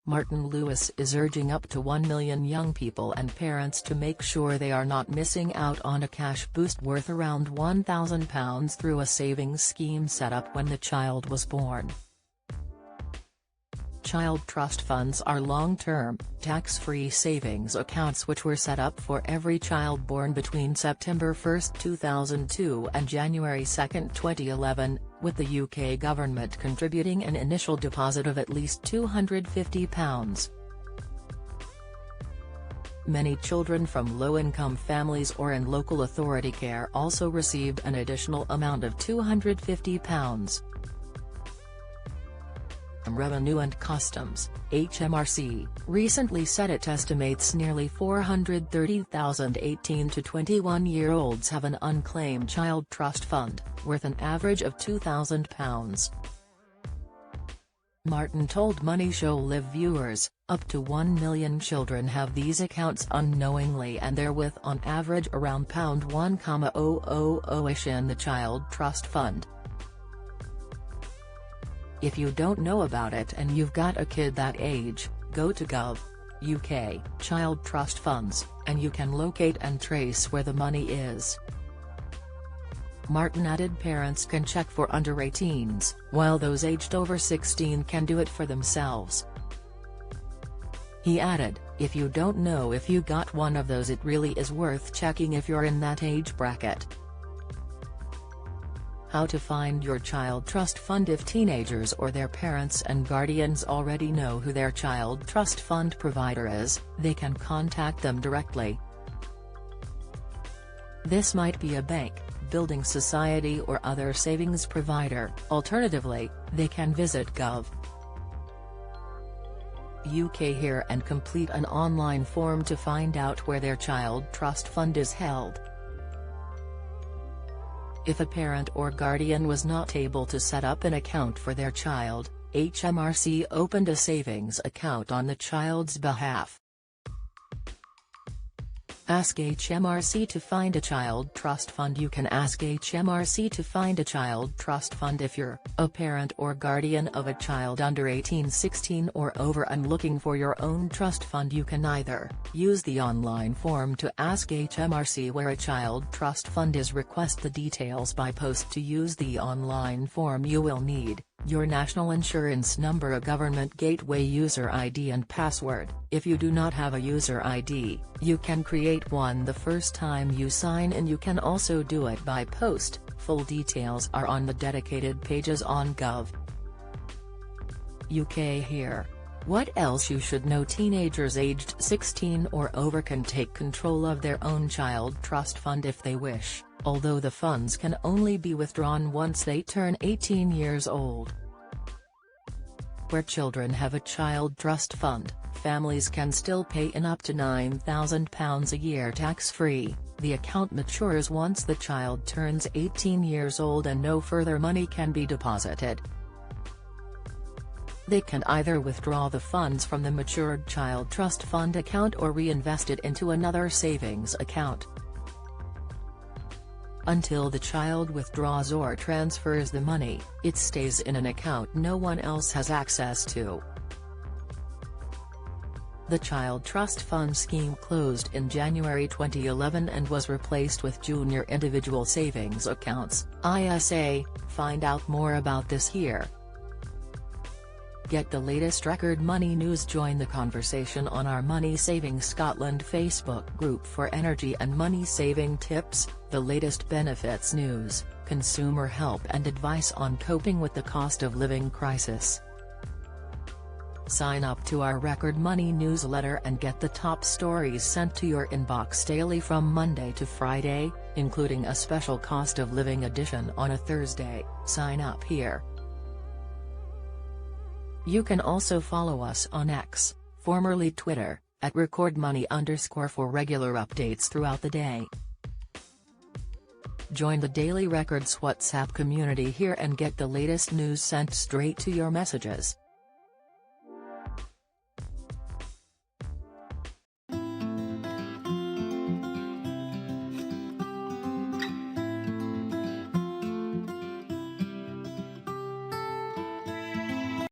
Martin Lewis is urging up to 1 million young people and parents to make sure they are not missing out on a cash boost worth around £1,000 through a savings scheme set up when the child was born. Child trust funds are long-term, tax-free savings accounts which were set up for every child born between September 1, 2002 and January 2, 2011, with the UK government contributing an initial deposit of at least £250. Many children from low-income families or in local authority care also received an additional amount of £250. Revenue and Customs, HMRC, recently said it estimates nearly 430,000 18 to 21-year-olds have an unclaimed child trust fund, worth an average of £2,000. Martin told Money Show Live viewers, up to 1 million children have these accounts unknowingly and they're worth on average around £1,000-ish in the child trust fund. If you don't know about it and you've got a kid that age, go to gov.uk, Child Trust Funds, and you can locate and trace where the money is. Martin added parents can check for under 18s, while those aged over 16 can do it for themselves. He added, if you don't know if you got one of those, it really is worth checking if you're in that age bracket. How to find your child trust fund. If teenagers or their parents and guardians already know who their child trust fund provider is, they can contact them directly. This might be a bank, building society or other savings provider. Alternatively, they can visit gov.uk here and complete an online form to find out where their child trust fund is held. If a parent or guardian was not able to set up an account for their child, HMRC opened a savings account on the child's behalf. Ask HMRC to find a child trust fund. You can ask HMRC to find a child trust fund if you're a parent or guardian of a child under 18, 16 or over and looking for your own trust fund. You can either use the online form to ask HMRC where a child trust fund is, request the details by post. To use the online form you will need your national insurance number, a government gateway user ID and password. If you do not have a user ID, you can create one the first time you sign in. You can also do it by post. Full details are on the dedicated pages on gov.uk here. What else you should know. Teenagers aged 16 or over can take control of their own child trust fund if they wish, although the funds can only be withdrawn once they turn 18 years old. Where children have a child trust fund, families can still pay in up to £9,000 a year tax-free. The account matures once the child turns 18 years old and no further money can be deposited. They can either withdraw the funds from the matured child trust fund account or reinvest it into another savings account. Until the child withdraws or transfers the money, it stays in an account no one else has access to. The Child Trust Fund scheme closed in January 2011 and was replaced with Junior Individual Savings Accounts, ISA. Find out more about this here. Get the latest record money news. Join the conversation on our Money Saving Scotland Facebook group for energy and money saving tips, the latest benefits news, consumer help and advice on coping with the cost of living crisis. Sign up to our Record Money newsletter and get the top stories sent to your inbox daily from Monday to Friday, including a special cost of living edition on a Thursday. Sign up here. You can also follow us on X, formerly Twitter, at @recordmoney_ for regular updates throughout the day. Join the Daily Records WhatsApp community here and get the latest news sent straight to your messages.